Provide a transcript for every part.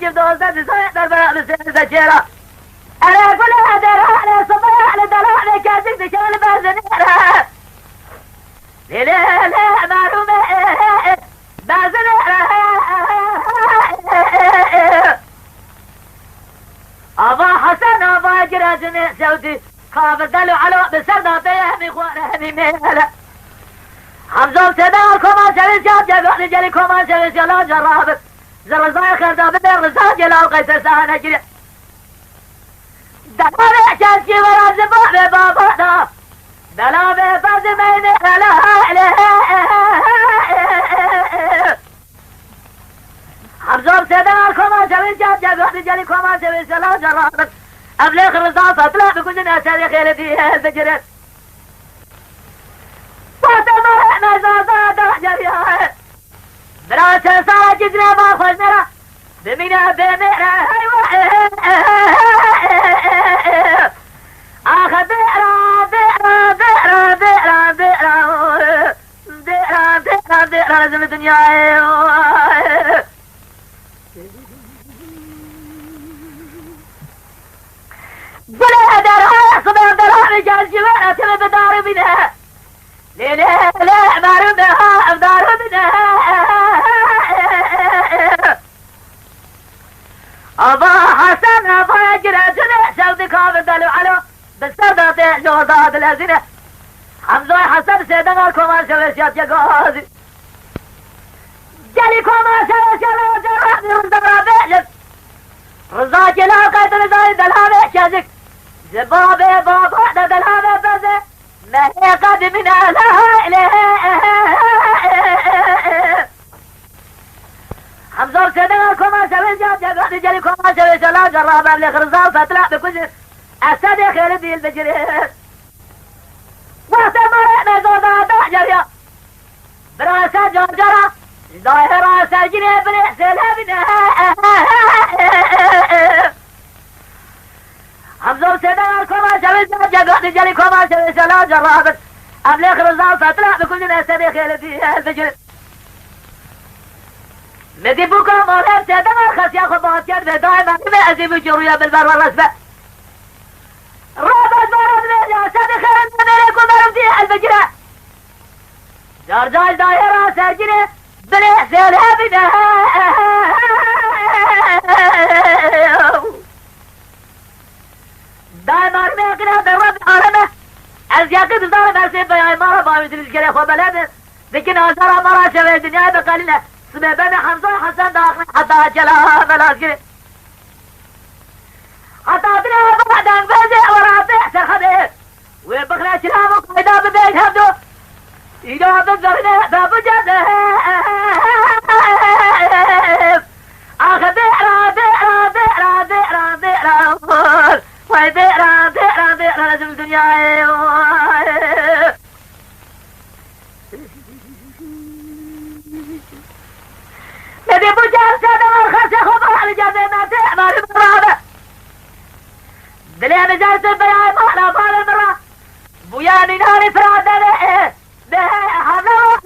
جب دوزة زايد دربنا بسير زجيرة أنا كلها دراني صباح لدلاني كاسك تشغل بازنيرة ليلة معلومة بازنيرة أبا حسن أبا جرازني سودي خاف الدلو علو بسرداتي همي خوانه همي ميلة حمزة سدار كمان سويس جاب جاب جلي كمان سويس يلا جرابك زرزاي خردا بدر رزا جلال قيس سانا جري دلابي شاسكي ورا زبا بابا دا دلابي فرز ميني لا حمزة سدار كمان سويس جاب جاب جلي كمان سويس يلا جرابك أبلغ رزا فطلع بكل الناس هذه خير فيها الفجر فاطمة مزازة جريها براسة صار جزنا ما خزنا بمنا بمنا آخر بئرا بئرا بئرا بئرا بئرا بئرا بئرا بئرا لازم الدنيا بلا درها صبر درها رجال جوارة تبي بدار منها لا لا لا ما رمها بدار منها أبا حسن أبا جرازنا سودي كامل دلو على بسردات جوزات الأزنة حمزة حسن سيدنا كمان سويسيات يا غازي جالي كمان سويسيات جرابي رزا بيجل رزا جلا قيد رزا دلها بيشازك زبابي بابا دلها بيبزي ما هي قد من أهلها حمزة سيدنا كمان سويسيات يا غازي جالي كمان سويسيات جرابي اللي خرزا فتلا بكل أسد خير دي البجرين واتمرنا زوضات جريا براسة جرجرة ظاهرة سجنة بنحسنها منها حمزة سيدنا كما سويسا جاقات جالي كما سويسا لا جرابت أبلغ رزا فتلا بكل الأسد خير دي البجرين مدي بوكا مولاد سيدنا خسيا خبات كان دائما ما أزيب جرويا بالبر والرسبة رابط مرض يا سيدي خير من عليكم مرضي البجرة جرجال دائرة سجنة بنحسنها منها دائما ما كنا درب العالمة الزياقي بصار مرسي بياي مرة باويد الجريخ وبلد لكن أزارة مرة شوي الدنيا بقليلة سمع بني حمزة حسن داخل حتى جلها بلاسكري حتى بنا بعدان بزع ورافع سرحبه وبخنا شلام وقيدا ببيت هبدو إذا بزرنا بابجده آخر بئرا بئرا بئرا بئرا بئرا وي بئرا بئرا بئرا لازم الدنيا نبي بجار سادة والخسي خبر على جابه ما تعمل مرابه دليل مجالس البيان مهلا بال المرأة بوياني ناري فرادة به حملو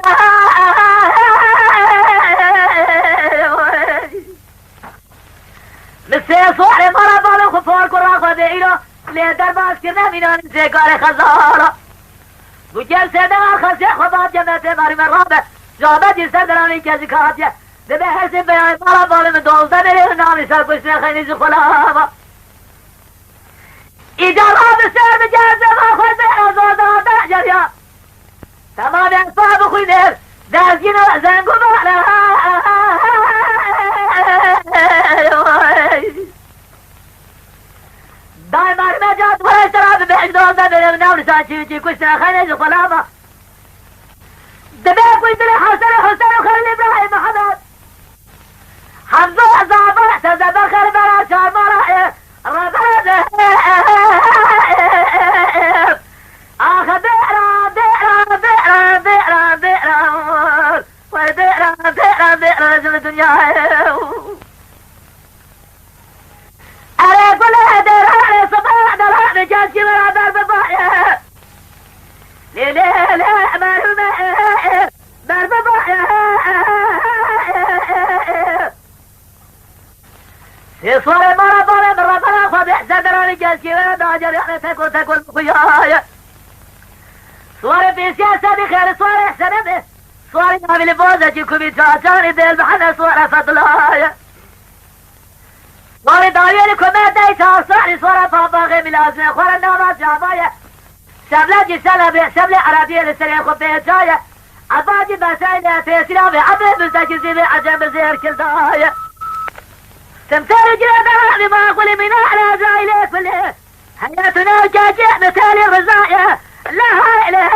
مسي صوحي مرة بالو خفور كراخ ودئيلو ليه درباس كرنا مينان سيقار خزارة بجال سيدنا خسي خبات جمعتي ماري مرابة جابة جسر دلاني كزكاتيا دبه حسي بيان مرة بالو من دولتا نريه نامي سرقسنا خيني زخلابة إذا راب السير بجازة ما خذ بأزوضات جريا تمام أصحاب خينير دازجنا زنقو بألها دائما ما جات ولا شراب بأجدوزة بلغنا ونسان كوشنا خيني زخلابة دبه كوشنا حسن وخلي إبراهيم محمد حمزة زعبة سزبا خربرا شار مرائي ربنا آخر بئرا بئرا بئرا بئرا بئرا والبئرا بئرا بئرا لازم الدنيا أنا كلها دراني صباح دراني جالسي ورا باب الضاحية لا لا لا ما باب الضاحية في صور مرة طالب ربنا خذ إحسان دراني جاسكي ولا داجر يعني تكون مخيايا صور في سياسة خير صور إحسان به صور نابل البوزة جيكو بيتشاتاني ديل بحنا صور فضلايا صور داوية لكم ديتا صور صور فاباغي ملازمة خور النامات جابايا شبلا جسالة شبلا عربية لسرية خبيتايا عباجي بسائل في سلامي عبد مستجزي بعجم زير كلدايا تمثال جرادة ما أقول من أعلى زايلة كله حياتنا جاجع مثال الرزايا لا إله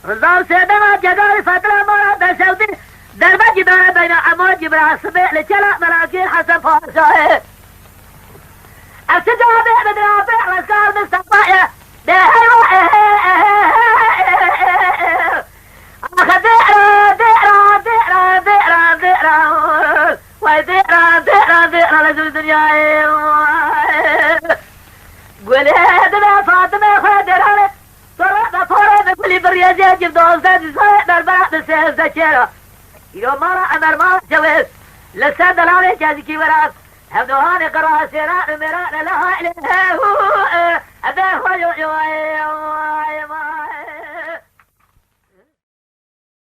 رزاو سيدنا جدار فترة مراد سودي دربة جبارة بين عمود جبرا صبيح لجلاء مراكي حسن فارسائي التجابع بدرابع رسال مستقبائي بهيوة أخذ دئرا ويدئرا لزو الدنيا قولي دنا فاطمة خدراني طرق طرق كل بريازي جيب دوزات زايد البلد بسيف زكيرا يوم مرة أمر ما جوز لسان دلالي جازكي وراس هبدوهاني قرأ سيران مران لها إله أبيه ويوي